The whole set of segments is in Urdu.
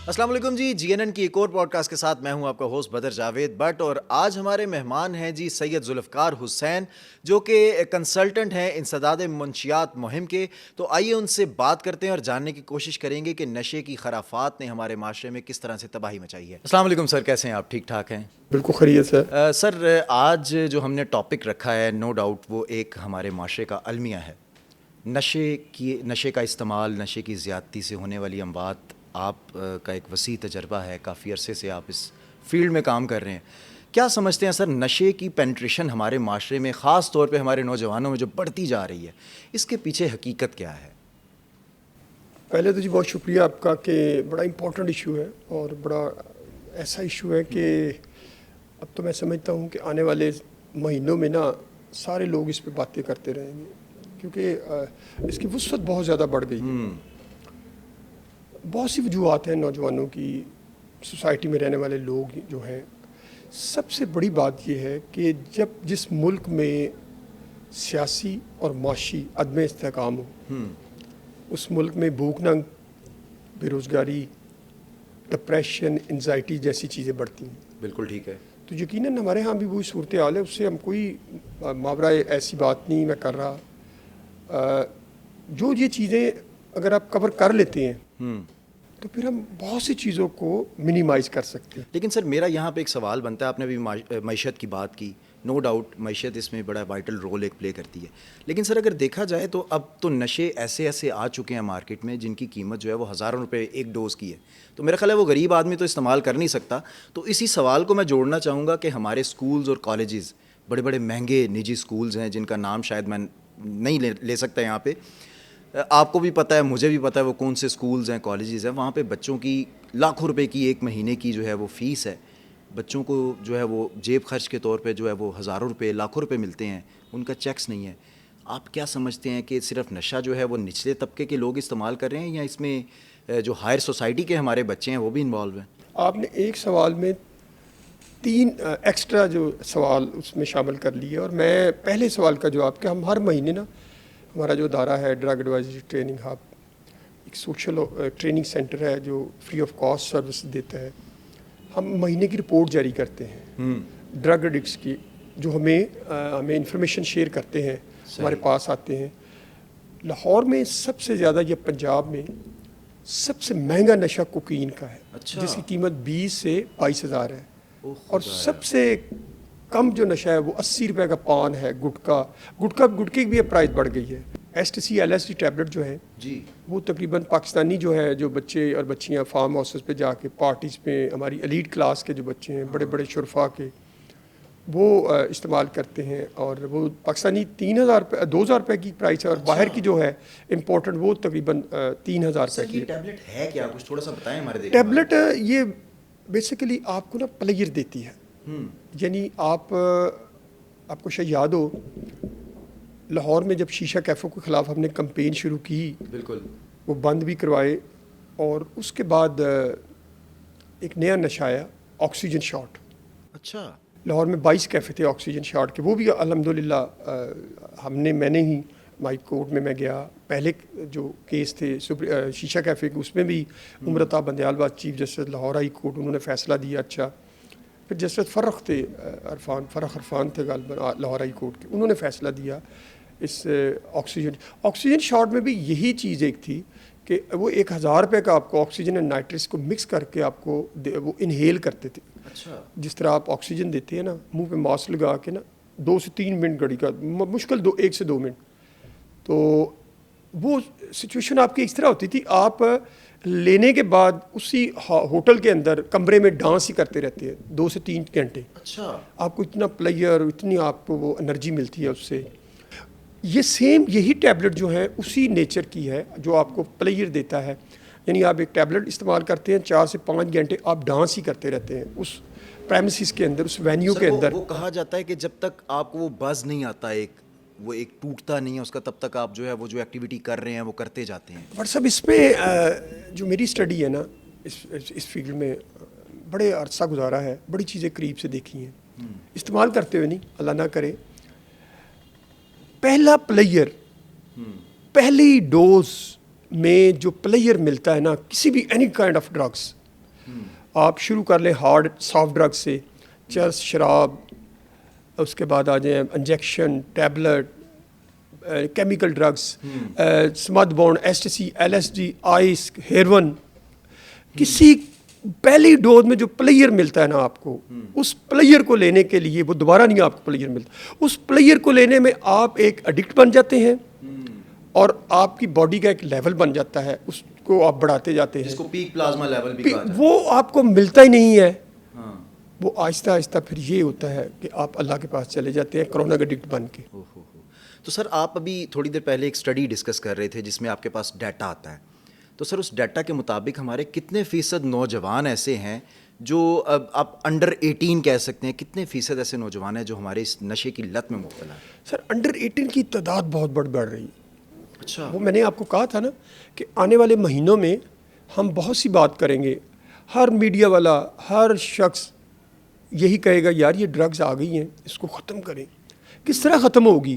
السلام علیکم جی GNN کی ایک اور پوڈ کاسٹ کے ساتھ میں ہوں آپ کا ہوسٹ بدر جاوید بٹ، اور آج ہمارے مہمان ہیں جی سید ذوالفقار حسین، جو کہ کنسلٹنٹ ہیں انسداد منشیات مہم کے. تو آئیے ان سے بات کرتے ہیں اور جاننے کی کوشش کریں گے کہ نشے کی خرافات نے ہمارے معاشرے میں کس طرح سے تباہی مچائی ہے. السلام علیکم سر، کیسے ہیں آپ؟ ٹھیک ٹھاک ہیں؟ بالکل خیریت سر. سر آج جو ہم نے ٹاپک رکھا ہے نو ڈاؤٹ وہ ایک ہمارے معاشرے کا المیہ ہے، نشے کا استعمال، نشے کی زیادتی سے ہونے والی اموات. آپ کا ایک وسیع تجربہ ہے، کافی عرصے سے آپ اس فیلڈ میں کام کر رہے ہیں. کیا سمجھتے ہیں سر نشے کی پینٹریشن ہمارے معاشرے میں خاص طور پہ ہمارے نوجوانوں میں جو بڑھتی جا رہی ہے، اس کے پیچھے حقیقت کیا ہے؟ پہلے تو جی بہت شکریہ آپ کا کہ بڑا امپورٹنٹ ایشو ہے اور بڑا ایسا ایشو ہے کہ اب تو میں سمجھتا ہوں کہ آنے والے مہینوں میں نا سارے لوگ اس پہ باتیں کرتے رہیں گے، کیونکہ اس کی وسعت بہت زیادہ بڑھ گئی ہے. بہت سی وجوہات ہیں نوجوانوں کی، سوسائٹی میں رہنے والے لوگ جو ہیں. سب سے بڑی بات یہ ہے کہ جس ملک میں سیاسی اور معاشی عدم استحکام ہو، اس ملک میں بھوک ننگ، بے روزگاری، ڈپریشن، انزائٹی جیسی چیزیں بڑھتی ہیں. بالکل ٹھیک ہے. تو یقیناً ہمارے ہاں بھی وہی صورتحال ہے. اس سے ہم کوئی ماورا ایسی بات نہیں میں کر رہا. جو یہ چیزیں اگر آپ کور کر لیتے ہیں تو پھر ہم بہت سی چیزوں کو منیمائز کر سکتے ہیں. لیکن سر میرا یہاں پہ ایک سوال بنتا ہے، آپ نے ابھی معیشت کی بات کی، نو ڈاؤٹ معیشت اس میں بڑا وائٹل رول ایک پلے کرتی ہے. لیکن سر اگر دیکھا جائے تو اب تو نشے ایسے آ چکے ہیں مارکیٹ میں جن کی قیمت جو ہے وہ ہزاروں روپے ایک ڈوز کی ہے. تو میرا خیال ہے وہ غریب آدمی تو استعمال کر نہیں سکتا. تو اسی سوال کو میں جوڑنا چاہوں گا کہ ہمارے اسکولز اور کالجز، بڑے بڑے مہنگے نجی اسکولز ہیں جن کا نام شاید میں نہیں لے سکتا یہاں پہ، آپ کو بھی پتہ ہے مجھے بھی پتہ ہے وہ کون سے اسکولز ہیں، کالجز ہیں. وہاں پہ بچوں کی لاکھوں روپے کی ایک مہینے کی جو ہے وہ فیس ہے. بچوں کو جو ہے وہ جیب خرچ کے طور پہ جو ہے وہ ہزاروں روپے، لاکھوں روپے ملتے ہیں، ان کا چیکس نہیں ہے. آپ کیا سمجھتے ہیں کہ صرف نشہ جو ہے وہ نچلے طبقے کے لوگ استعمال کر رہے ہیں یا اس میں جو ہائر سوسائٹی کے ہمارے بچے ہیں وہ بھی انوالو ہیں؟ آپ نے ایک سوال میں 3 ایکسٹرا جو سوال اس میں شامل کر لیے، اور میں پہلے سوال کا جواب کہ ہم ہر مہینے نا ہمارا جو ادارہ ہے ڈرگ ایڈوائزری ٹریننگ ہب، ایک سوشل ٹریننگ سینٹر ہے جو فری آف کاسٹ سروس دیتا ہے. ہم مہینے کی رپورٹ جاری کرتے ہیں ڈرگ ایڈکٹس کی، جو ہمیں انفارمیشن شیئر کرتے ہیں، ہمارے پاس آتے ہیں. لاہور میں سب سے زیادہ یا پنجاب میں سب سے مہنگا نشہ کوکین کا ہے. اچھا. جس کی قیمت 20 سے 22 ہزار ہے. اور سب سے کم جو نشہ ہے وہ 80 روپے کا پان ہے. گٹکے کی بھی پرائز بڑھ گئی ہے. STC-LSD ٹیبلٹ جو ہے جی، وہ تقریباً پاکستانی جو ہے، جو بچے اور بچیاں فارم ہاؤسز پہ جا کے پارٹیز پہ، ہماری ایلیٹ کلاس کے جو بچے ہیں، بڑے بڑے شرفا کے، وہ استعمال کرتے ہیں. اور وہ پاکستانی 2,000 روپے کی پرائس ہے، اور باہر کی جو ہے امپورٹنٹ وہ تقریباً 3,000 روپے کی. یہ ٹیبلٹ ہے کیا؟ کچھ تھوڑا سا بتائیں ہمارے دیکھنے والوں ٹیبلٹ یہ بیسیکلی آپ کو نا پلیئر دیتی ہے. یعنی آپ کو شاید یاد ہو، لاہور میں جب شیشہ کیفوں کے خلاف ہم نے کمپین شروع کی، بالکل وہ بند بھی کروائے، اور اس کے بعد ایک نیا نشہ آیا، آکسیجن شاٹ. اچھا. لاہور میں 22 کیفے تھے آکسیجن شاٹ کے. وہ بھی الحمدللہ میں نے ہی ہائی کورٹ میں گیا. پہلے جو کیس تھے شیشہ کیفے کے، اس میں بھی عمرتا بندیال باد chief justice Lahore high court, انہوں نے فیصلہ دیا. اچھا، پھر جسٹس فرخ تھے، فرخ عرفان تھے غالباً لاہور ہائی کورٹ کے، انہوں نے فیصلہ دیا اس آکسیجن شاٹ میں بھی یہی چیز ایک تھی کہ وہ 1,000 روپے کا آپ کو آکسیجن اینڈ نائٹرس کو مکس کر کے آپ کو وہ انہیل کرتے تھے. اچھا. جس طرح آپ آکسیجن دیتے ہیں نا، منہ پہ ماسک لگا کے نا، 2 سے 3 منٹ گھڑی کا، مشکل 1 سے 2 منٹ. تو وہ سچویشن آپ کی اس طرح ہوتی تھی، آپ لینے کے بعد اسی ہوٹل کے اندر کمرے میں ڈانس ہی کرتے رہتے ہیں 2 سے 3 گھنٹے. اچھا. آپ کو اتنا پلیئر، اتنی آپ کو وہ انرجی ملتی ہے اس سے. یہ سیم یہی ٹیبلٹ جو ہے اسی نیچر کی ہے جو آپ کو پلیئر دیتا ہے. یعنی آپ ایک ٹیبلٹ استعمال کرتے ہیں، 4 سے 5 گھنٹے آپ ڈانس ہی کرتے رہتے ہیں اس پریمیسز کے اندر، اس وینیو کے اندر. وہ کہا جاتا ہے کہ جب تک آپ کو وہ بز نہیں آتا، وہ ایک ٹوٹتا نہیں ہے اس کا، تب تک آپ جو ہے وہ جو ایکٹیویٹی کر رہے ہیں وہ کرتے جاتے ہیں. بٹ صاحب اس پہ جو میری اسٹڈی ہے نا اس فیلڈ میں بڑے عرصہ گزارا ہے، بڑی چیزیں قریب سے دیکھی ہیں. استعمال کرتے ہوئے نہیں، اللہ نہ کرے. پہلا پلیئر، پہلی ڈوز میں جو پلیئر ملتا ہے نا کسی بھی اینی کائنڈ آف ڈرگس، آپ شروع کر لیں ہارڈ سافٹ ڈرگ سے، چرس، شراب، اس کے بعد آ جائیں انجیکشن، ٹیبلٹ، کیمیکل ڈرگس، سمتھ بونڈ، ecstasy, L S D, ice, heroin. کسی پہلی ڈوز میں جو پلیئر ملتا ہے نا آپ کو، اس پلیئر کو لینے کے لیے وہ دوبارہ نہیں آپ کو پلیئر ملتا، اس پلیئر کو لینے میں آپ ایک ایڈکٹ بن جاتے ہیں اور آپ کی باڈی کا ایک لیول بن جاتا ہے، اس کو آپ بڑھاتے جاتے ہیں، جس کو پیک پلازما لیول بھی کہا جاتا ہے. وہ آپ کو ملتا ہی نہیں ہے. وہ آہستہ آہستہ پھر یہ ہوتا ہے کہ آپ اللہ کے پاس چلے جاتے ہیں کرونک ایڈکٹ بن کے. تو سر آپ ابھی تھوڑی دیر پہلے ایک اسٹڈی ڈسکس کر رہے تھے جس میں آپ کے پاس ڈیٹا آتا ہے، تو سر اس ڈیٹا کے مطابق ہمارے کتنے فیصد نوجوان ایسے ہیں جو اب آپ انڈر 18 کہہ سکتے ہیں، کتنے فیصد ایسے نوجوان ہیں جو ہمارے اس نشے کی لت میں مبتلا ہیں؟ سر انڈر 18 کی تعداد بہت بڑھ رہی ہے. اچھا. وہ میں نے آپ کو کہا تھا نا کہ آنے والے مہینوں میں ہم بہت سی بات کریں گے. ہر میڈیا والا، ہر شخص یہی کہے گا یار یہ ڈرگز آ گئی ہیں، اس کو ختم کریں. کس طرح ختم ہوگی؟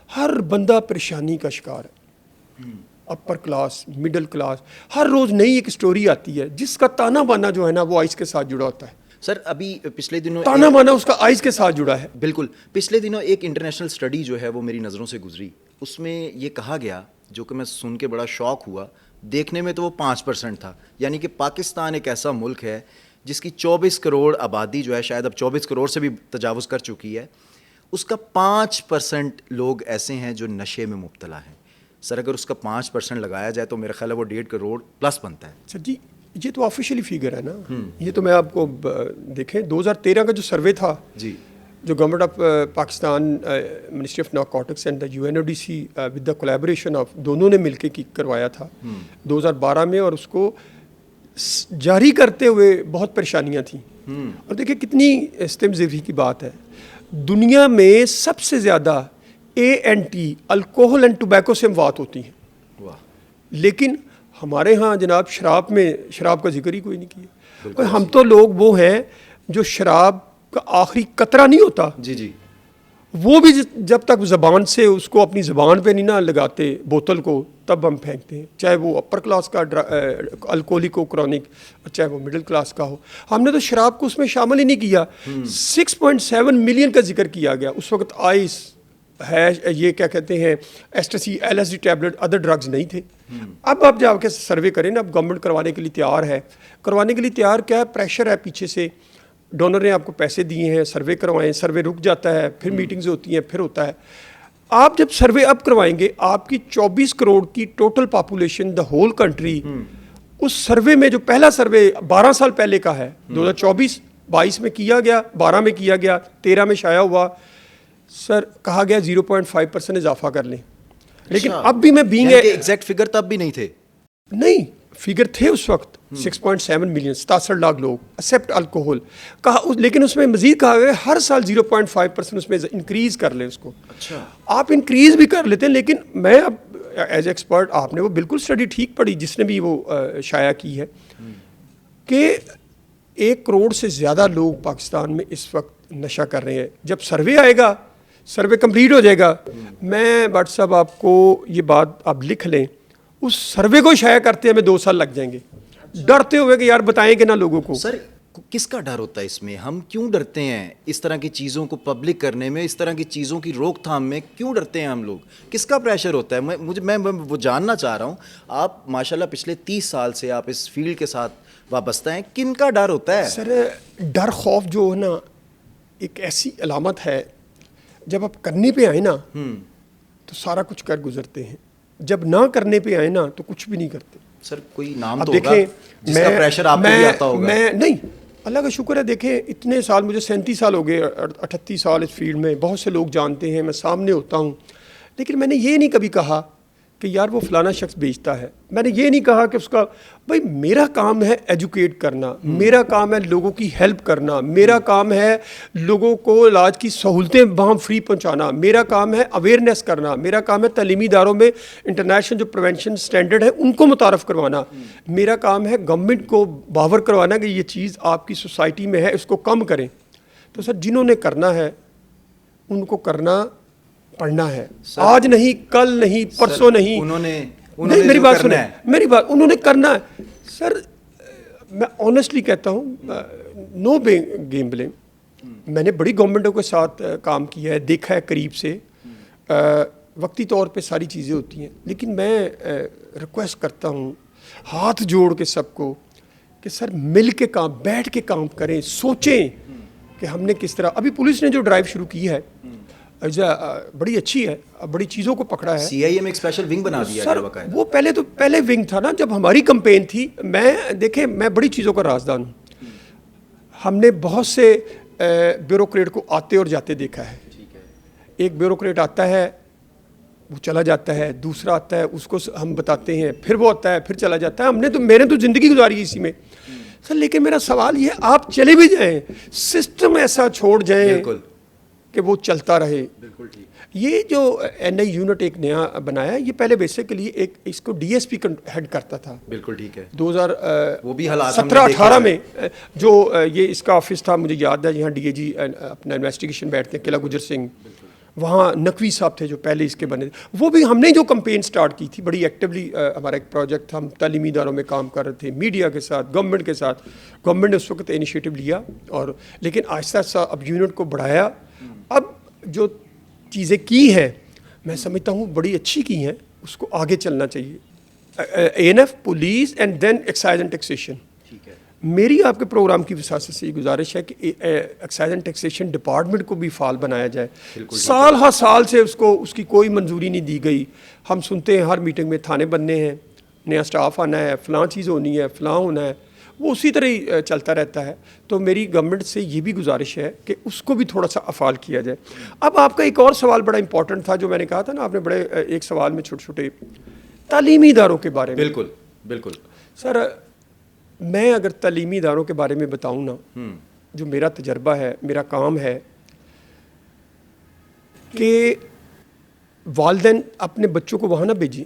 ہر بندہ پریشانی کا شکار ہے، اپر کلاس، مڈل کلاس. ہر روز نئی ایک سٹوری آتی ہے جس کا تانا بانا جو ہے نا وہ آئس کے ساتھ جڑا ہوتا ہے. سر ابھی پچھلے دنوں تانا بانا اس کا آئس کے ساتھ جڑا ہے. بالکل. پچھلے دنوں ایک انٹرنیشنل اسٹڈی جو ہے وہ میری نظروں سے گزری، اس میں یہ کہا گیا، جو کہ میں سن کے بڑا شوق ہوا، دیکھنے میں تو وہ 5% تھا، یعنی کہ پاکستان ایک ایسا ملک ہے جس کی 24 کروڑ آبادی جو ہے، شاید اب 24 کروڑ سے بھی تجاوز کر چکی ہے، اس کا 5% لوگ ایسے ہیں جو نشے میں مبتلا ہیں. سر اگر اس کا 5% لگایا جائے تو میرا خیال ہے وہ 1.5 کروڑ پلس بنتا ہے. سر جی یہ تو آفیشیلی فیگر ہے نا. یہ تو میں آپ کو دیکھیں 2013 کا جو سروے تھا جی، جو government of Pakistan, ministry of narcotics and the UNODC with the collaboration of دونوں نے مل کے کروایا تھا 2012 میں، اور اس کو جاری کرتے ہوئے بہت پریشانیاں تھیں. اور دیکھیں کتنی استم زیوی کی بات ہے، دنیا میں سب سے زیادہ ANT الکوہل اینڈ ٹوبیکو سے اموات ہوتی ہیں، لیکن ہمارے ہاں جناب شراب کا ذکر ہی کوئی نہیں کیا. ہم تو لوگ وہ ہیں جو شراب کا آخری قطرہ نہیں ہوتا، جی، وہ بھی جب تک زبان سے اس کو اپنی زبان پہ نہیں نہ لگاتے بوتل کو، تب ہم پھینکتے ہیں، چاہے وہ اپر کلاس کا الکوہلک ہو کرونک، چاہے وہ مڈل کلاس کا ہو. ہم نے تو شراب کو اس میں شامل ہی نہیں کیا. 6.7 ملین کا ذکر کیا گیا اس وقت. آئس ہے، یہ کیا کہتے ہیں، ایسٹسی، LSD ٹیبلٹ، ادر ڈرگز نہیں تھے. اب آپ جا کے سروے کریں نا، اب گورنمنٹ کروانے کے لیے تیار ہے. کروانے کے لیے تیار کیا ہے؟ پریشر ہے پیچھے سے، ڈونر نے آپ کو پیسے دیے ہیں، سروے کروائیں، سروے رک جاتا ہے، پھر میٹنگز ہوتی ہیں، پھر ہوتا ہے. آپ جب سروے اب کروائیں گے، آپ کی 24 کروڑ کی total population the whole country, اس سروے میں جو پہلا سروے 12 سال پہلے کا ہے، 2024-22 میں کیا گیا، 12 میں کیا گیا، 13 میں شائع ہوا، سر کہا گیا 0.5% اضافہ کر لیں. لیکن اب بھی میں بینگ ایگزیکٹ فگر تب بھی نہیں تھے، نہیں فگر تھے اس وقت 6.7 ملین، 67 لاکھ لوگ ایکسیپٹ الکوہل کہا، لیکن اس میں مزید کہا گیا ہر سال 0.5% اس میں انکریز کر لیں اس کو. اچھا آپ انکریز بھی کر لیتے ہیں، لیکن میں اب ایز ایکسپرٹ، آپ نے وہ بالکل اسٹڈی ٹھیک پڑھی جس نے بھی وہ شائع کی ہے کہ 1 کروڑ سے زیادہ لوگ پاکستان میں اس وقت نشہ کر رہے ہیں. جب سروے آئے گا، سروے کمپلیٹ ہو جائے گا، میں بٹ صاحب آپ کو یہ بات آپ لکھ لیں، اس سروے کو شائع کرتے ہمیں 2 سال لگ جائیں گے، ڈرتے ہوئے کہ یار بتائیں گے نا لوگوں کو. سر کس کا ڈر ہوتا ہے اس میں؟ ہم کیوں ڈرتے ہیں اس طرح کی چیزوں کو پبلک کرنے میں، اس طرح کی چیزوں کی روک تھام میں کیوں ڈرتے ہیں ہم لوگ؟ کس کا پریشر ہوتا ہے؟ میں وہ جاننا چاہ رہا ہوں. آپ ماشاءاللہ پچھلے 30 سال سے آپ اس فیلڈ کے ساتھ وابستہ ہیں، کن کا ڈر ہوتا ہے؟ سر ڈر خوف جو ہے نا ایک ایسی علامت ہے، جب آپ کرنے پہ آئے نا تو سارا کچھ کر گزرتے ہیں، جب نہ کرنے پہ آئے نا تو کچھ بھی نہیں کرتے. سر کوئی نام تو ہوگا جس کا پریشر آپ کو بھی آتا ہوگا؟ میں نہیں، اللہ کا شکر ہے. دیکھیں اتنے سال، مجھے 37 سال ہو گئے، 38 سال اس فیلڈ میں، بہت سے لوگ جانتے ہیں، میں سامنے ہوتا ہوں، لیکن میں نے یہ نہیں کبھی کہا کہ یار وہ فلانا شخص بیچتا ہے. میں نے یہ نہیں کہا کہ اس کا، بھائی میرا کام ہے ایجوکیٹ کرنا، میرا کام ہے لوگوں کی ہیلپ کرنا، میرا کام ہے لوگوں کو علاج کی سہولتیں وہاں فری پہنچانا، میرا کام ہے اویئرنیس کرنا، میرا کام ہے تعلیمی اداروں میں انٹرنیشنل جو پریونشن سٹینڈرڈ ہے ان کو متعارف کروانا، میرا کام ہے گورنمنٹ کو باور کروانا کہ یہ چیز آپ کی سوسائٹی میں ہے، اس کو کم کریں. تو سر جنہوں نے کرنا ہے ان کو کرنا پڑھنا ہے، آج نہیں، کل نہیں، پرسوں نہیں. انہوں نے میری بات سنیں، میری بات، انہوں نے کرنا ہے. سر میں آنیسٹلی کہتا ہوں نو گیم بلیم. میں نے بڑی گورنمنٹوں کے ساتھ کام کیا ہے, دیکھا ہے قریب سے, وقتی طور پہ ساری چیزیں ہوتی ہیں, لیکن میں ریکویسٹ کرتا ہوں ہاتھ جوڑ کے سب کو کہ سر مل کے کام, بیٹھ کے کام کریں, سوچیں کہ ہم نے کس طرح. ابھی پولیس نے جو ڈرائیو شروع کی ہے بڑی اچھی ہے, بڑی چیزوں کو پکڑا ہے. سی آئی اے میں ایک اسپیشل ونگ بنا دیا سر ہے باقاعدہ. وہ پہلے ونگ تھا نا جب ہماری کمپین تھی. دیکھیں میں بڑی چیزوں کا رازدان ہوں. ہم نے بہت سے بیوروکریٹ کو آتے اور جاتے دیکھا ہے. ایک بیوروکریٹ آتا ہے وہ چلا جاتا ہے, دوسرا آتا ہے اس کو ہم بتاتے ہیں, پھر وہ آتا ہے پھر چلا جاتا ہے. میں نے تو زندگی گزاری اسی میں سر. لیکن میرا سوال یہ ہے آپ چلے بھی جائیں, سسٹم ایسا چھوڑ جائیں بالکل کہ وہ چلتا رہے. بالکل ٹھیک. یہ جو این آئی یونٹ ایک نیا بنایا, یہ پہلے بیسیکلی ایک اس کو ڈی ایس پی ہیڈ کرتا تھا. بالکل ٹھیک ہے. 2017-18 میں جو یہ اس کا آفس تھا, مجھے یاد ہے یہاں ڈی اے جی اپنا انویسٹیگیشن بیٹھتے ہیں, قلعہ گجر سنگھ, وہاں نقوی صاحب تھے جو پہلے اس کے بنے تھے. وہ بھی ہم نے جو کمپین سٹارٹ کی تھی بڑی ایکٹیولی, ہمارا ایک پروجیکٹ تھا, ہم تعلیمی اداروں میں کام کر رہے تھے, میڈیا کے ساتھ, گورنمنٹ کے ساتھ. گورنمنٹ نے اس وقت انیشیٹو لیا اور لیکن آہستہ آہستہ اب یونٹ کو بڑھایا. اب جو چیزیں کی ہیں میں سمجھتا ہوں بڑی اچھی کی ہیں, اس کو آگے چلنا چاہیے. A N F, police and then excise and taxation. میری آپ کے پروگرام کی وساطت سے یہ گزارش ہے کہ ایکسائز اینڈ ٹیکسیشن ڈپارٹمنٹ کو بھی فعال بنایا جائے. سال ہر سال سے اس کی کوئی منظوری نہیں دی گئی. ہم سنتے ہیں ہر میٹنگ میں تھانے بننے ہیں, نیا سٹاف آنا ہے, فلاں چیز ہونی ہے, فلاں ہونا ہے, وہ اسی طرح ہی چلتا رہتا ہے. تو میری گورنمنٹ سے یہ بھی گزارش ہے کہ اس کو بھی تھوڑا سا افعال کیا جائے. اب آپ کا ایک اور سوال بڑا امپورٹنٹ تھا جو میں نے کہا تھا نا, آپ نے بڑے ایک سوال میں چھوٹے چھوٹے تعلیمی اداروں کے بارے میں. بالکل بالکل سر میں اگر تعلیمی اداروں کے بارے میں بتاؤں نا, جو میرا تجربہ ہے, میرا کام ہے کہ والدین اپنے بچوں کو وہاں نہ بھیجیں,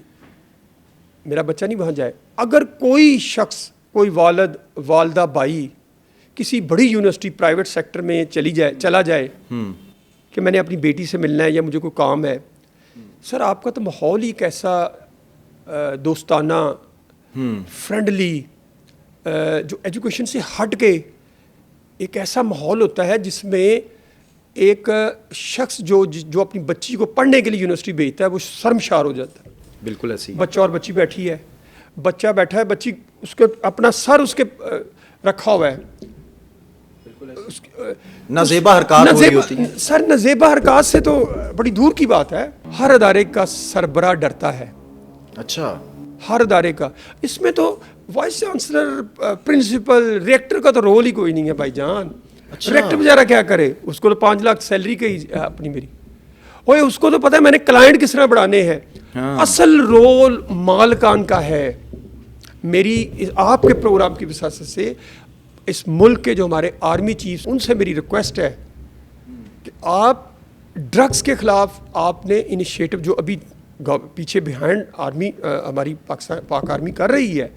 میرا بچہ نہیں وہاں جائے. اگر کوئی شخص, کوئی والد, والدہ, بھائی کسی بڑی یونیورسٹی پرائیویٹ سیکٹر میں چلا جائے کہ میں نے اپنی بیٹی سے ملنا ہے یا مجھے کوئی کام ہے, سر آپ کا تو ماحول ہی کیسا دوستانہ, فرینڈلی, جو ایجوکیشن سے ہٹ کے ایک ایسا ماحول ہوتا ہے جس میں ایک شخص جو اپنی بچی کو پڑھنے کے لیے یونیورسٹی بھیجتا ہے وہ شرمشار ہو جاتا ہے. بالکل ایسی. بچہ اور بچی بیٹھی ہے, بچہ بیٹھا ہے, بچی اس کے اپنا سر اس کے رکھا ہوا ہے, نازیبا حرکات ہو رہی ہوتی ہیں. سر نازیبا حرکات سے تو بڑی دور کی بات ہے. ہر ادارے کا سربراہ ڈرتا ہے. اچھا. ہر ادارے کا. اس میں تو وائس چانسلر, پرنسپل, ریکٹر کا تو رول ہی کوئی نہیں ہے بھائی جان. ریکٹر بیچارہ کیا کرے, اس کو تو 5 لاکھ سیلری کی اپنی میری ہوئے, اس کو تو پتہ ہے میں نے کلائنٹ کس طرح بڑھانے ہیں. اصل رول مالکان کا ہے. میری آپ کے پروگرام کی وساطت سے اس ملک کے جو ہمارے آرمی چیف, ان سے میری ریکویسٹ ہے کہ آپ ڈرگس کے خلاف آپ نے انیشیٹو جو ابھی پیچھے بیہائنڈ آرمی ہماری پاک آرمی کر رہی ہے.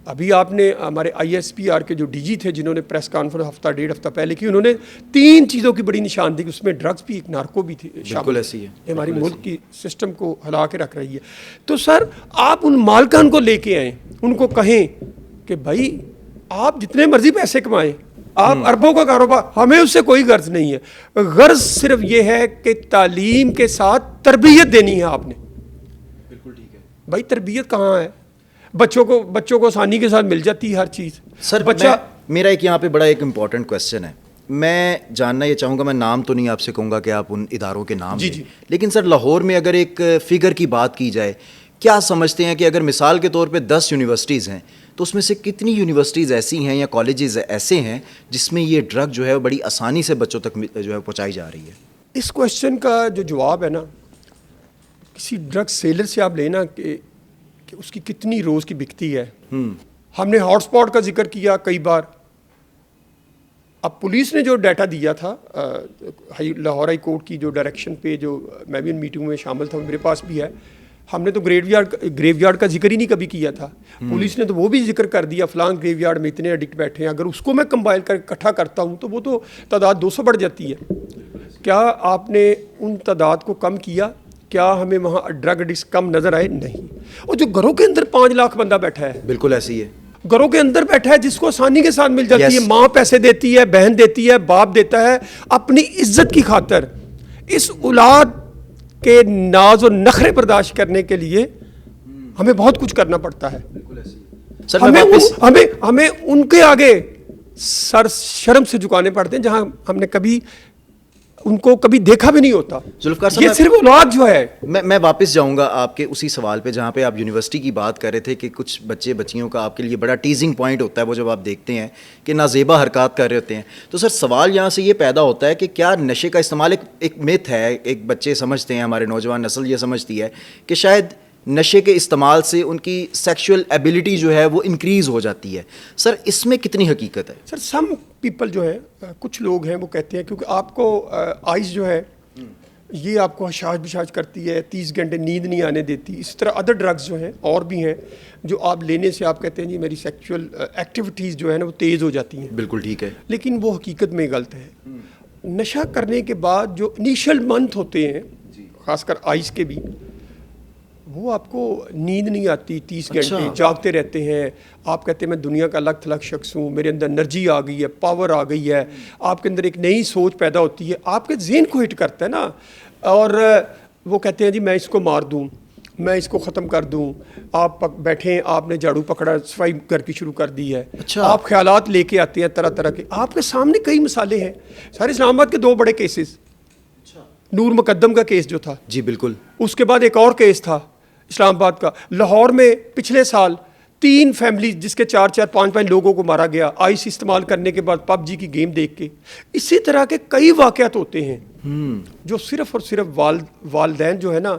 ابھی آپ نے ہمارے آئی ایس پی آر کے جو ڈی جی تھے جنہوں نے پریس کانفرنس 1.5 ہفتہ پہلے کی, انہوں نے 3 چیزوں کی بڑی نشاندہی, اس میں ڈرگس بھی, ایک نارکو بھی تھی بالکل ایسی ہے. یہ ہماری ملک کی سسٹم کو ہلا کے رکھ رہی ہے. تو سر آپ ان مالکان کو لے کے آئیں, ان کو کہیں کہ بھائی آپ جتنے مرضی پیسے کمائیں, آپ اربوں کا کاروبار, ہمیں اس سے کوئی غرض نہیں ہے. غرض صرف یہ ہے کہ تعلیم کے ساتھ تربیت دینی ہے آپ نے. بالکل ٹھیک ہے بھائی. تربیت کہاں ہے؟ بچوں کو آسانی کے ساتھ مل جاتی ہے ہر چیز. سر بچہ میرا ایک یہاں پہ بڑا ایک امپورٹنٹ کویسچن ہے, میں جاننا یہ چاہوں گا, میں نام تو نہیں آپ سے کہوں گا کہ آپ ان اداروں کے نام لیں, لیکن سر لاہور میں اگر ایک فگر کی بات کی جائے, کیا سمجھتے ہیں کہ اگر مثال کے طور پہ 10 یونیورسٹیز ہیں تو اس میں سے کتنی یونیورسٹیز ایسی ہیں یا کالجز ایسے ہیں جس میں یہ ڈرگ جو ہے وہ بڑی آسانی سے بچوں تک جو ہے پہنچائی جا رہی ہے؟ اس کویشچن کا جو جواب ہے نا, کسی ڈرگ سیلر سے آپ لینا کہ اس کی کتنی روز کی بکتی ہے. ہم نے ہاٹ اسپاٹ کا ذکر کیا کئی بار. اب پولیس نے جو ڈیٹا دیا تھا لاہور ہائی کورٹ کی جو ڈائریکشن پہ, جو میں بھی ان میٹنگ میں شامل تھا, میرے پاس بھی ہے, ہم نے تو گریو یارڈ کا ذکر ہی نہیں کبھی کیا تھا. پولیس نے تو وہ بھی ذکر کر دیا, فلاں گریو یارڈ میں اتنے ایڈکٹ بیٹھے ہیں. اگر اس کو میں کمبائل کر اکٹھا کرتا ہوں تو وہ تو تعداد 200 بڑھ جاتی ہے. کیا آپ نے ان تعداد کو کم کیا؟ کیا ہمیں وہاں ڈرگ ایڈکٹس کم نظر آئے؟ نہیں. اور جو گھروں کے اندر 5 لاکھ بندہ بیٹھا ہے, بالکل ایسی ہے. گھروں کے اندر بیٹھا ہے جس کو آسانی کے ساتھ مل جاتی ہے, Yes. ماں پیسے دیتی ہے, بہن دیتی ہے, باپ دیتا ہے, اپنی عزت کی خاطر اس اولاد کے ناز و نخرے برداشت کرنے کے لیے ہمیں بہت کچھ کرنا پڑتا ہے. سر میں واپس ہمیں ان کے آگے سر شرم سے جھکانے پڑتے ہیں جہاں ہم نے کبھی ان کو کبھی دیکھا بھی نہیں ہوتا. ذوالفقار صاحب, یہ صرف اولاد جو ہے. میں واپس جاؤں گا آپ کے اسی سوال پہ جہاں پہ آپ یونیورسٹی کی بات کر رہے تھے کہ کچھ بچے بچیوں کا آپ کے لیے بڑا ٹیزنگ پوائنٹ ہوتا ہے وہ جب آپ دیکھتے ہیں کہ نازیبا حرکات کر رہے ہوتے ہیں. تو سر سوال یہاں سے یہ پیدا ہوتا ہے کہ کیا نشے کا استعمال ایک میتھ ہے, ایک بچے سمجھتے ہیں, ہمارے نوجوان نسل یہ سمجھتی ہے کہ شاید نشے کے استعمال سے ان کی سیکشول ایبلٹی جو ہے وہ انکریز ہو جاتی ہے. سر اس میں کتنی حقیقت ہے؟ سر سم پیپل جو ہے, کچھ لوگ ہیں وہ کہتے ہیں کیونکہ آپ کو آئز جو ہے یہ آپ کو حشاش بشاش کرتی ہے, 30 گھنٹے نیند نہیں آنے دیتی. اسی طرح ادر ڈرگز جو ہیں اور بھی ہیں جو آپ لینے سے آپ کہتے ہیں جی میری سیکشول ایکٹیویٹیز جو ہے نا وہ تیز ہو جاتی ہیں. بالکل ٹھیک ہے, لیکن وہ حقیقت میں غلط ہے. نشہ کرنے کے بعد جو انیشل منتھ ہوتے ہیں خاص کر آئز کے بھی, وہ آپ کو نیند نہیں آتی, 30 گھنٹے جاگتے رہتے ہیں. آپ کہتے ہیں میں دنیا کا الگ تھلگ شخص ہوں, میرے اندر انرجی آ گئی ہے, پاور آ گئی ہے, آپ کے اندر ایک نئی سوچ پیدا ہوتی ہے, آپ کے ذہن کو ہٹ کرتا ہے نا. اور وہ کہتے ہیں جی میں اس کو مار دوں, میں اس کو ختم کر دوں. آپ بیٹھے ہیں, آپ نے جھاڑو پکڑا, صفائی گھر کی شروع کر دی ہے. آپ خیالات لے کے آتے ہیں طرح طرح کے. آپ کے سامنے کئی مثالیں ہیں. سارے اسلام آباد کے 2 بڑے کیسز, نور مقدم کا کیس جو تھا, جی بالکل, اس کے بعد ایک اور کیس تھا اسلام آباد کا. لاہور میں پچھلے سال 3 فیملیز جس کے 4 5 لوگوں کو مارا گیا آئس استعمال کرنے کے بعد, پب جی کی گیم دیکھ کے. اسی طرح کے کئی واقعات ہوتے ہیں جو صرف اور صرف والدین جو ہے نا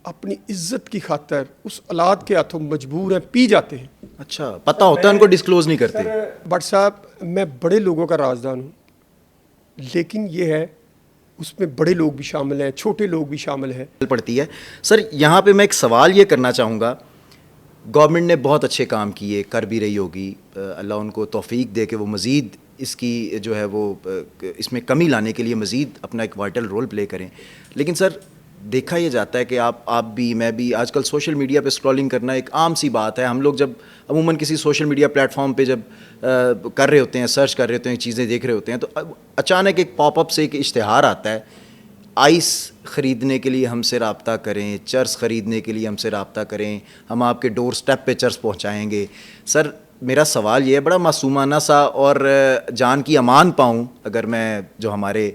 اپنی عزت کی خاطر اس اولاد کے ہاتھوں مجبور ہیں, پی جاتے ہیں. اچھا پتہ ہوتا ہے ان کو ڈسکلوز نہیں کرتے. بٹ صاحب میں بڑے لوگوں کا رازدان ہوں, لیکن یہ ہے اس میں بڑے لوگ بھی شامل ہیں, چھوٹے لوگ بھی شامل ہیں. پڑتی ہے. سر یہاں پہ میں ایک سوال یہ کرنا چاہوں گا, گورنمنٹ نے بہت اچھے کام کیے, کر بھی رہی ہوگی, اللہ ان کو توفیق دے کہ وہ مزید اس کی جو ہے وہ اس میں کمی لانے کے لیے مزید اپنا ایک وائٹل رول پلے کریں. لیکن سر دیکھا یہ جاتا ہے کہ آپ بھی میں بھی آج کل سوشل میڈیا پہ اسکرولنگ کرنا ایک عام سی بات ہے. ہم لوگ جب عموماً کسی سوشل میڈیا پلیٹ فارم پہ جب کر رہے ہوتے ہیں, سرچ کر رہے ہوتے ہیں, چیزیں دیکھ رہے ہوتے ہیں, تو اچانک ایک پاپ اپ سے ایک اشتہار آتا ہے, آئس خریدنے کے لیے ہم سے رابطہ کریں, چرس خریدنے کے لیے ہم سے رابطہ کریں, ہم آپ کے ڈور سٹیپ پہ چرس پہنچائیں گے. سر میرا سوال یہ ہے, بڑا معصومانہ سا, اور جان کی امان پاؤں, اگر میں جو ہمارے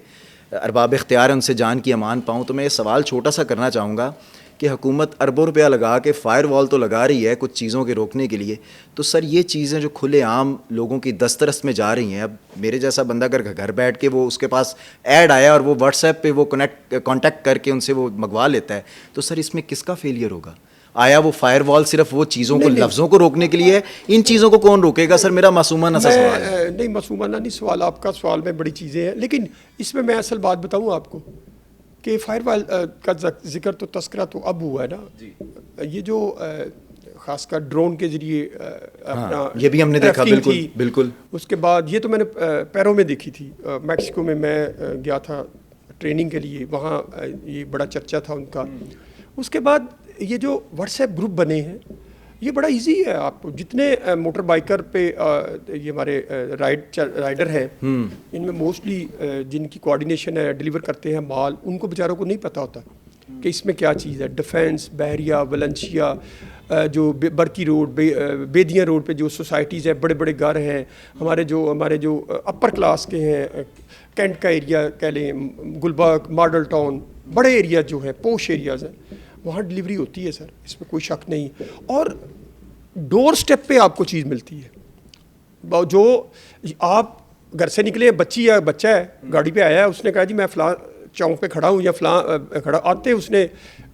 ارباب اختیار ہیں ان سے جان کی امان پاؤں, تو میں یہ سوال چھوٹا سا کرنا چاہوں گا کہ حکومت اربوں روپیہ لگا کے فائر وال تو لگا رہی ہے کچھ چیزوں کے روکنے کے لیے, تو سر یہ چیزیں جو کھلے عام لوگوں کی دسترس میں جا رہی ہیں, اب میرے جیسا بندہ اگر گھر بیٹھ کے وہ اس کے پاس ایڈ آیا اور وہ واٹس ایپ پہ وہ کانٹیکٹ کر کے ان سے وہ منگوا لیتا ہے, تو سر اس میں کس کا فیلئر ہوگا؟ آیا وہ فائر وال صرف وہ چیزوں کو لفظوں کو روکنے کے لیے ہے, ان چیزوں کو کون روکے گا؟ سر میرا معصومانہ سا سوال ہے. نہیں معصومانہ نہیں سوال آپ کا, سوال میں بڑی چیزیں ہیں, لیکن اس میں اصل بات بتاؤں آپ کو کہ فائر وال کا ذکر تو تذکرہ تو اب ہوا ہے نا. یہ جو خاص کر ڈرون کے ذریعے اپنا یہ بھی ہم نے دیکھا, بالکل بالکل. اس کے بعد یہ تو میں نے پیرو میں دیکھی تھی, میکسیکو میں گیا تھا ٹریننگ کے لیے, وہاں یہ بڑا چرچا تھا ان کا. اس کے بعد یہ جو واٹس ایپ گروپ بنے ہیں یہ بڑا ایزی ہے. آپ کو جتنے موٹر بائکر پہ یہ ہمارے رائڈر ہیں, ان میں موسٹلی جن کی کوآرڈینیشن ہے, ڈیلیور کرتے ہیں مال, ان کو بیچاروں کو نہیں پتہ ہوتا کہ اس میں کیا چیز ہے. ڈیفینس, بحریہ, ولنشیا, جو برکی روڈ, بیدیاں روڈ پہ جو سوسائٹیز ہیں, بڑے بڑے گھر ہیں, ہمارے جو اپر کلاس کے ہیں, کینٹ کا ایریا کہہ لیں, گلبرگ, ماڈل ٹاؤن, بڑے ایریا جو ہیں, پوش ایریاز ہیں, وہاں ڈلیوری ہوتی ہے سر, اس میں کوئی شک نہیں. اور ڈور سٹیپ پہ آپ کو چیز ملتی ہے. جو آپ گھر سے نکلے, بچی یا بچہ ہے گاڑی پہ آیا ہے, اس نے کہا جی میں فلاں چوک پہ کھڑا ہوں یا فلاں کھڑا, آتے اس نے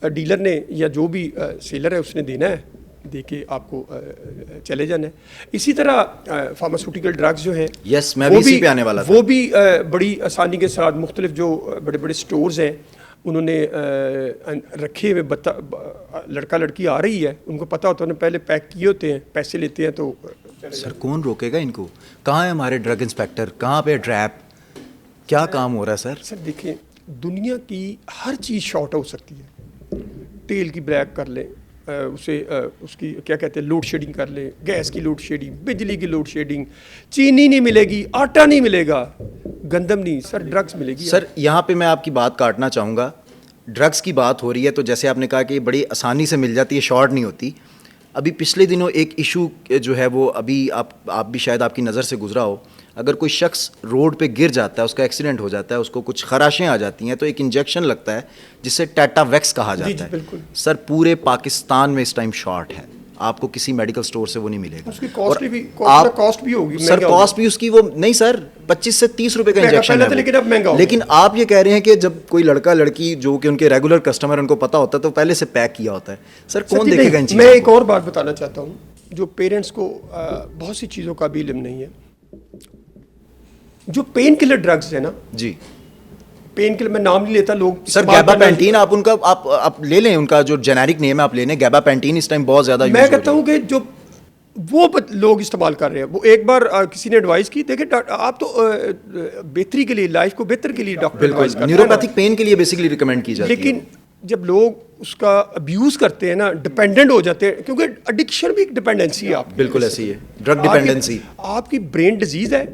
ڈیلر نے یا جو بھی سیلر ہے اس نے دینا ہے, دے کے آپ کو چلے جانا ہے. اسی طرح فارماسیوٹیکل ڈرگز جو ہیں, یس میں بھی اسی پہ آنے والا تھا, وہ بھی بڑی آسانی کے ساتھ مختلف جو بڑے بڑے سٹورز ہیں انہوں نے رکھے ہوئے. لڑکا لڑکی آ رہی ہے, ان کو پتہ ہوتا ہے, انہوں نے پہلے پیک کیے ہوتے ہیں, پیسے لیتے ہیں. تو سر کون روکے گا ان کو؟ کہاں ہے ہمارے ڈرگ انسپیکٹر, کہاں پہ ڈریپ, کیا کام ہو رہا ہے سر؟ سر دیکھیں, دنیا کی ہر چیز شارٹ ہو سکتی ہے. تیل کی بلیک کر لیں, اسے اس کی کیا کہتے ہیں لوڈ شیڈنگ کر لیں, گیس کی لوڈ شیڈنگ, بجلی کی لوڈ شیڈنگ, چینی نہیں ملے گی, آٹا نہیں ملے گا, گندم نہیں سر, ڈرگس ملے گی. سر یہاں پہ میں آپ کی بات کاٹنا چاہوں گا. ڈرگس کی بات ہو رہی ہے تو جیسے آپ نے کہا کہ یہ بڑی آسانی سے مل جاتی ہے, شارٹ نہیں ہوتی. ابھی پچھلے دنوں ایک ایشو جو ہے وہ ابھی آپ بھی شاید آپ کی نظر سے گزرا ہو, اگر کوئی شخص روڈ پہ گر جاتا ہے, اس کا ایکسیڈنٹ ہو جاتا ہے, اس کو کچھ خراشیں آ جاتی ہیں تو ایک انجیکشن لگتا ہے جسے ٹیٹا ویکس کہا جاتا ہے. بالکل. سر پورے پاکستان میں اس ٹائم شارٹ ہے, آپ کو کسی میڈیکل سٹور سے وہ نہیں ملے گا. اس کی کاسٹ بھی کاسٹ بھی ہوگی سر, کاسٹ بھی اس کی وہ نہیں سر, 25 سے 30 روپے کا انجیکشن ہے, لیکن اب مہنگا. لیکن آپ یہ کہہ رہے ہیں کہ جب کوئی لڑکا لڑکی جو کہ ان کے ریگولر کسٹمر ان کو پتا ہوتا ہے تو پہلے سے پیک کیا ہوتا ہے. سر کون دیکھے گا ان چیزوں کو؟ میں ایک اور بات بتانا چاہتا ہوں, جو پیرنٹس کو بہت سی چیزوں کا بھی علم نہیں ہے. جو پین کلر ڈرگز ہے نا جی, پین کلر میں نام نہیں لیتا لوگ, سر گیبا پینٹین آپ ان کا آپ لے لیں, ان کا جو جنیرک نیم ہے آپ لے لیں, گیبا پینٹین اس ٹائم بہت زیادہ میں کہتا ہوں کہ جو وہ لوگ استعمال کر رہے ہیں, وہ ایک بار کسی نے ایڈوائز کی, دیکھیں آپ تو بہتری کے لیے, لائف کو بہتر کے لیے ڈاکٹر ایڈوائز کرتے ہیں, نیوروپیتھک پین کے لیے بیسیکلی ریکمینڈ کی جاتی ہے. لیکن جب لوگ اس کا ابیوز کرتے ہیں نا, ڈپینڈنٹ ہو جاتے ہیں, کیونکہ ایڈکشن بھی ایک ڈپینڈنسی ہے آپ کی. بالکل ایسی ہے, ڈرگ ڈپینڈنسی. آپ کی برین ڈیزیز ہے,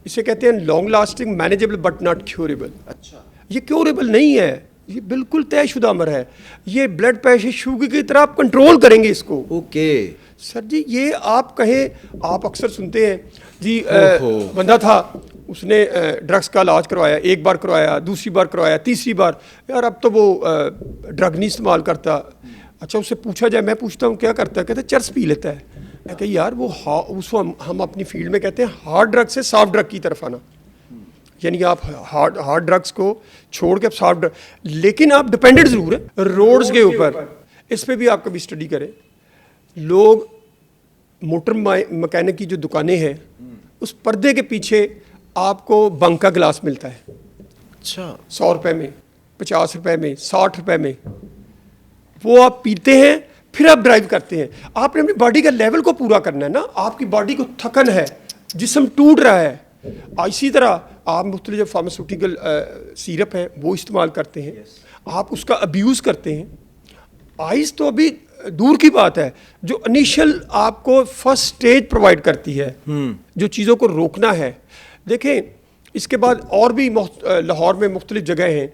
اسے کہتے ہیں long lasting manageable but not curable. اچھا, یہ کیوریبل نہیں ہے, یہ بالکل طے شدہ امر ہے. یہ بلڈ پریشر شوگر کی طرح آپ کنٹرول کریں گے اس کو. اوکے سر جی, یہ آپ کہیں, آپ اکثر سنتے ہیں جی بندہ تھا, اس نے ڈرگس کا علاج کروایا, ایک بار کروایا, دوسری بار کروایا, تیسری بار, یار اب تو وہ ڈرگ نہیں استعمال کرتا. اچھا اس سے پوچھا جائے, میں پوچھتا ہوں کیا کرتا ہے, کہتے ہیں چرس پی لیتا ہے. میں کہ یار وہ اس کو ہم اپنی فیلڈ میں کہتے ہیں ہارڈ ڈرگ سے سافٹ ڈرگ کی طرف آنا, یعنی آپ ہارڈ ڈرگس کو چھوڑ کے سافٹ ڈرگ, لیکن آپ ڈپینڈنٹ ضرور ہیں روڈز کے اوپر. اس پہ بھی آپ کبھی اسٹڈی کریں. لوگ موٹر مکینک کی جو دکانیں ہیں, اس پردے کے پیچھے آپ کو بنک کا گلاس ملتا ہے. اچھا, 100 روپے میں, 50 روپے میں, 60 روپے میں, وہ آپ پیتے ہیں, پھر آپ ڈرائیو کرتے ہیں. آپ نے اپنی باڈی کا لیول کو پورا کرنا ہے نا, آپ کی باڈی کو تھکن ہے, جسم ٹوٹ رہا ہے. اسی طرح آپ مختلف جو فارماسیوٹیکل سیرپ ہیں وہ استعمال کرتے ہیں, آپ اس کا ابیوز کرتے ہیں. آئس تو ابھی دور کی بات ہے, جو انیشل آپ کو فرسٹ سٹیج پرووائڈ کرتی ہے, جو چیزوں کو روکنا ہے. دیکھیں اس کے بعد اور بھی لاہور میں مختلف جگہ ہیں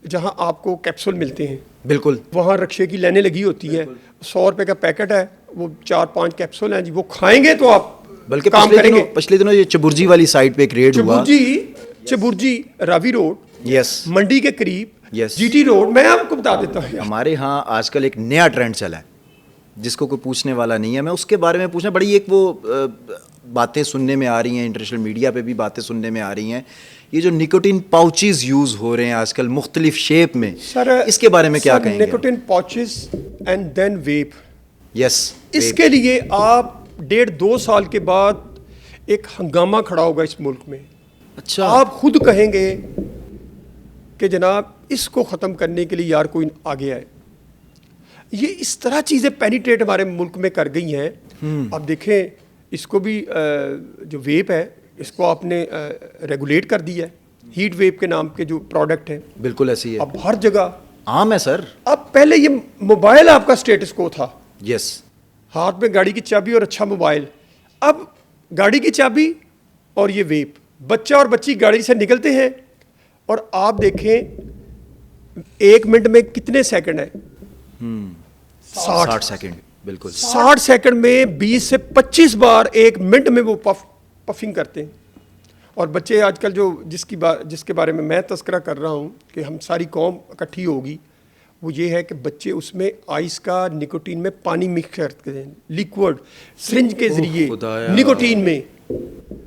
جہاں آپ کو کیپسول ملتے ہیں. بالکل, وہاں رکشے کی لائنیں لگی ہوتی ہیں, 100 روپے کا پیکٹ ہے, وہ 4-5 کیپسول ہیں جی, وہ کھائیں گے تو آپ بلکہ کام کریں گے. پچھلے دنوں یہ چبرجی والی سائٹ پہ ایک ریڈ ہوا, چبرجی راوی روڈ, یس, منڈی کے قریب, Yes. جی ٹی روڈ. میں آپ کو بتا دیتا ہوں, ہمارے ہاں آج کل ایک نیا ٹرینڈ چلا ہے جس کو کوئی پوچھنے والا نہیں ہے. میں اس کے بارے میں پوچھنا, بڑی ایک وہ باتیں سننے میں آ رہی ہیں, انٹرنیشنل میڈیا پہ بھی باتیں سننے میں آ رہی ہیں, یہ جو نکوٹین پاؤچز یوز ہو رہے ہیں آج کل مختلف شیپ میں, اس کے بارے میں کیا کہیں گے؟ Nicotine pouches and then vape, yes, اس کے لیے آپ 1.5-2 سال کے بعد ایک ہنگامہ کھڑا ہوگا اس ملک میں. اچھا, آپ خود کہیں گے کہ جناب اس کو ختم کرنے کے لیے یار کوئی آگے آئے. یہ اس طرح چیزیں پینیٹریٹ ہمارے ملک میں کر گئی ہیں. اب دیکھیں اس کو بھی جو ویپ ہے اس کو آپ نے ریگولیٹ کر دیا ہے, ہیٹ ویپ کے نام کے جو پروڈکٹ ہیں. بالکل ایسی ہے, اب ہر جگہ عام ہے سر. اب پہلے یہ موبائل آپ کا اسٹیٹس کو تھا, یس, ہاتھ میں گاڑی کی چابی اور اچھا موبائل. اب گاڑی کی چابی اور یہ ویپ, بچہ اور بچی گاڑی سے نکلتے ہیں اور آپ دیکھیں 1 منٹ میں کتنے سیکنڈ ہے, 60 سیکنڈ. بالکل, 60 سیکنڈ میں 20 سے 25 بار 1 منٹ میں وہ پفنگ کرتے ہیں. اور بچے آج کل جو جس کے بارے میں میں تذکرہ کر رہا ہوں کہ ہم ساری قوم اکٹھی ہوگی, وہ یہ ہے کہ بچے اس میں آئس کا نکوٹین میں پانی مکس کرتے ہیں, لیکوڈ سرنج کے ذریعے نکوٹین میں.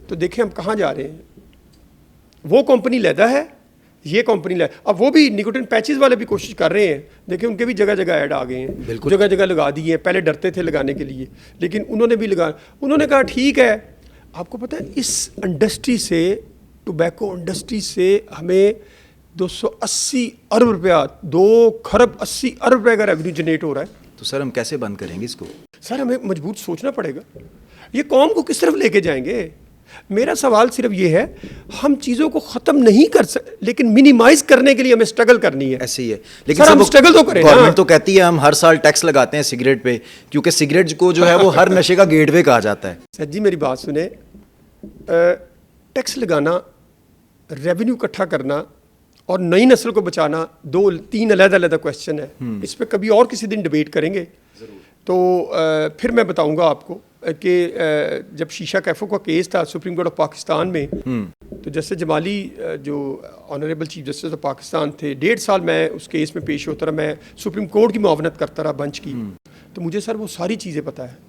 تو دیکھیں ہم کہاں جا رہے ہیں. وہ کمپنی لیدا ہے, یہ کمپنی لے, اب وہ بھی نکوٹین پیچز والے بھی کوشش کر رہے ہیں. دیکھیں ان کے بھی جگہ جگہ ایڈ آ گئے ہیں, جگہ جگہ لگا دیے ہیں. پہلے ڈرتے تھے لگانے کے لیے, لیکن انہوں نے بھی انہوں نے کہا ٹھیک ہے. آپ کو پتہ ہے اس انڈسٹری سے, ٹوبیکو انڈسٹری سے ہمیں 280 ارب روپیہ, 2 خرب 80 ارب روپے کا ریونیو جنریٹ ہو رہا ہے. تو سر ہم کیسے بند کریں گے اس کو؟ سر ہمیں مضبوط سوچنا پڑے گا, یہ قوم کو کس طرف لے کے جائیں گے. میرا سوال صرف یہ ہے ہم چیزوں کو ختم نہیں کر سکتے لیکن منیمائز کرنے کے لیے ہمیں اسٹرگل کرنی ہے. ایسے ہی ہے لیکن سر ہم اسٹرگل تو کریں. گورنمنٹ تو کہتی ہے ہم ہر سال ٹیکس لگاتے ہیں سگریٹ پہ کیونکہ سگریٹ کو جو ہے وہ ہر نشے کا گیٹ وے کہا جاتا ہے. سر جی میری بات سنیں, ٹیکس لگانا, ریونیو اکٹھا کرنا اور نئی نسل کو بچانا 2-3 علیحدہ کویشچن ہے. اس پہ کبھی اور کسی دن ڈبیٹ کریں گے. تو پھر میں بتاؤں گا آپ کو کہ جب شیشہ کیفو کا کیس تھا سپریم کورٹ آف پاکستان میں, تو جسٹس جمالی جو honourable chief justice of Pakistan تھے, 1.5 سال میں اس کیس میں پیش ہوتا رہا, میں سپریم کورٹ کی معاونت کرتا رہا بنچ کی. تو مجھے سر وہ ساری چیزیں پتہ ہے.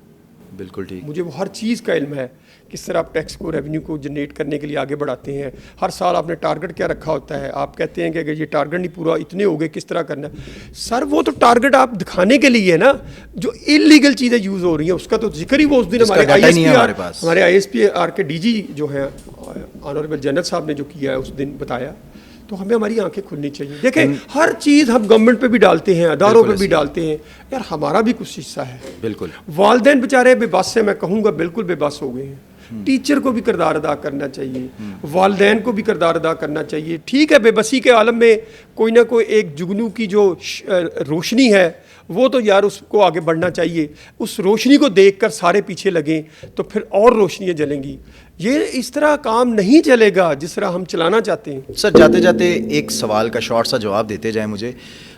بالکل ٹھیک. مجھے وہ ہر چیز کا علم ہے کس طرح آپ ٹیکس کو ریونیو کو جنریٹ کرنے کے لیے آگے بڑھاتے ہیں. ہر سال آپ نے ٹارگٹ کیا رکھا ہوتا ہے, آپ کہتے ہیں کہ اگر یہ ٹارگٹ نہیں پورا اتنے ہو گئے کس طرح کرنا ہے. سر وہ تو ٹارگٹ آپ دکھانے کے لیے ہے نا, جو انلیگل چیزیں یوز ہو رہی ہیں اس کا تو ذکر ہی وہ اس دن ہمارے آئی ایس پی آر کے ڈی جی جو ہیں آنریبل جنرل صاحب نے جو کیا ہے اس دن بتایا. تو ہمیں ہماری آنکھیں کھلنی چاہیے. دیکھیں ہر چیز ہم گورنمنٹ پہ بھی ڈالتے ہیں, اداروں پہ بھی ڈالتے ہیں, یار ہمارا بھی کچھ حصہ ہے. بالکل. والدین بیچارے بے بس سے, میں کہوں گا بالکل بے بس ہو گئے ہیں. ٹیچر کو بھی کردار ادا کرنا چاہیے, والدین کو بھی کردار ادا کرنا چاہیے. ٹھیک ہے بے بسی کے عالم میں کوئی نہ کوئی ایک جگنو کی جو روشنی ہے وہ تو یار اس کو آگے بڑھنا چاہیے. اس روشنی کو دیکھ کر سارے پیچھے لگیں تو پھر اور روشنیاں جلیں گی. یہ اس طرح کام نہیں چلے گا جس طرح ہم چلانا چاہتے ہیں. سر جاتے جاتے ایک سوال کا شارٹ سا جواب دیتے جائیں مجھے.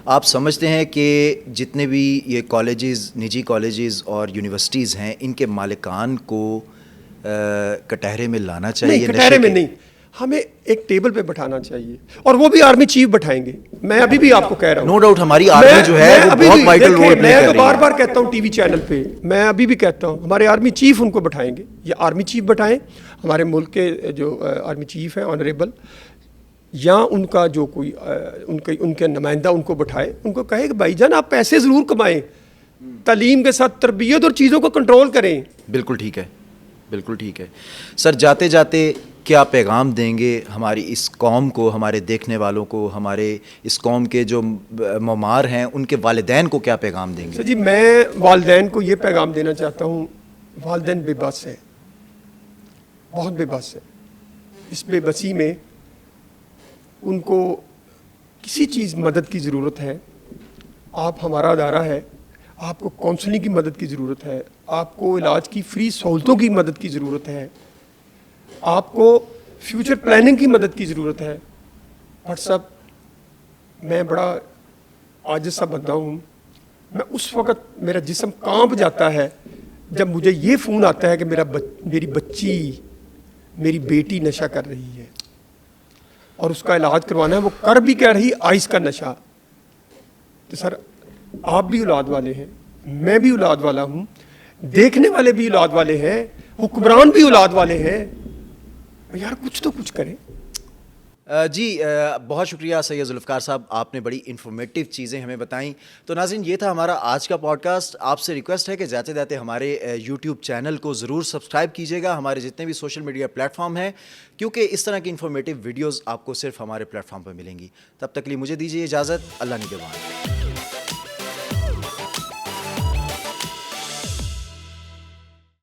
آپ سمجھتے ہیں کہ جتنے بھی یہ کالجز, نجی کالجز اور یونیورسٹیز ہیں, ان کے مالکان کو کٹہرے میں لانا چاہیے؟ نہیں, کٹہرے میں نہیں, ہمیں ایک ٹیبل پہ بٹھانا چاہیے, اور وہ بھی آرمی چیف بٹھائیں گے. میں ابھی بھی آپ کو کہہ رہا ہوں, نو ڈاؤٹ ہماری آرمی جو ہے وہ بہت وائٹل رول پلے کر رہی ہے. میں بار بار کہتا ہوں ٹی وی چینل پہ, میں ابھی بھی کہتا ہوں ہمارے آرمی چیف ان کو بٹھائیں گے, یا آرمی چیف بٹھائیں ہمارے ملک کے جو آرمی چیف ہیں آنریبل, یا ان کا جو کوئی ان کے نمائندہ ان کو بٹھائے, ان کو کہے کہ بھائی جان آپ پیسے ضرور کمائیں, تعلیم کے ساتھ تربیت اور چیزوں کو کنٹرول کریں. بالکل ٹھیک ہے, بالکل ٹھیک ہے. سر جاتے جاتے کیا پیغام دیں گے ہماری اس قوم کو, ہمارے دیکھنے والوں کو, ہمارے اس قوم کے جو معمار ہیں ان کے والدین کو کیا پیغام دیں گے؟ سر جی میں والدین کو یہ پیغام دینا چاہتا ہوں, والدین بے بس ہیں, بہت بے بس ہے. اس بے بسی میں ان کو کسی چیز مدد کی ضرورت ہے. آپ ہمارا ادارہ ہے, آپ کو کونسلنگ کی مدد کی ضرورت ہے, آپ کو علاج کی فری سہولتوں کی مدد کی ضرورت ہے, آپ کو فیوچر پلاننگ کی مدد کی ضرورت ہے. بٹ صاحب میں بڑا عاجز سا بندہ ہوں, میں اس وقت میرا جسم کانپ جاتا ہے جب مجھے یہ فون آتا ہے کہ میری بچی, میری بیٹی نشہ کر رہی ہے اور اس کا علاج کروانا ہے. وہ کر بھی کہہ رہی آئس کا نشہ. تو سر آپ بھی اولاد والے ہیں, میں بھی اولاد والا ہوں, دیکھنے والے بھی اولاد والے ہیں, حکمران بھی اولاد والے ہیں. یار کچھ تو کچھ کریں. جی بہت شکریہ سید ذوالفقار صاحب, آپ نے بڑی انفارمیٹیو چیزیں ہمیں بتائیں. تو ناظرین یہ تھا ہمارا آج کا پوڈ کاسٹ. آپ سے ریکویسٹ ہے کہ جاتے جاتے ہمارے یوٹیوب چینل کو ضرور سبسکرائب کیجیے گا, ہمارے جتنے بھی سوشل میڈیا پلیٹ فارم ہیں, کیونکہ اس طرح کی انفارمیٹیو ویڈیوز آپ کو صرف ہمارے پلیٹ فارم پر ملیں گی. تب تک کے لیے مجھے دیجیے اجازت. اللہ نگہبان.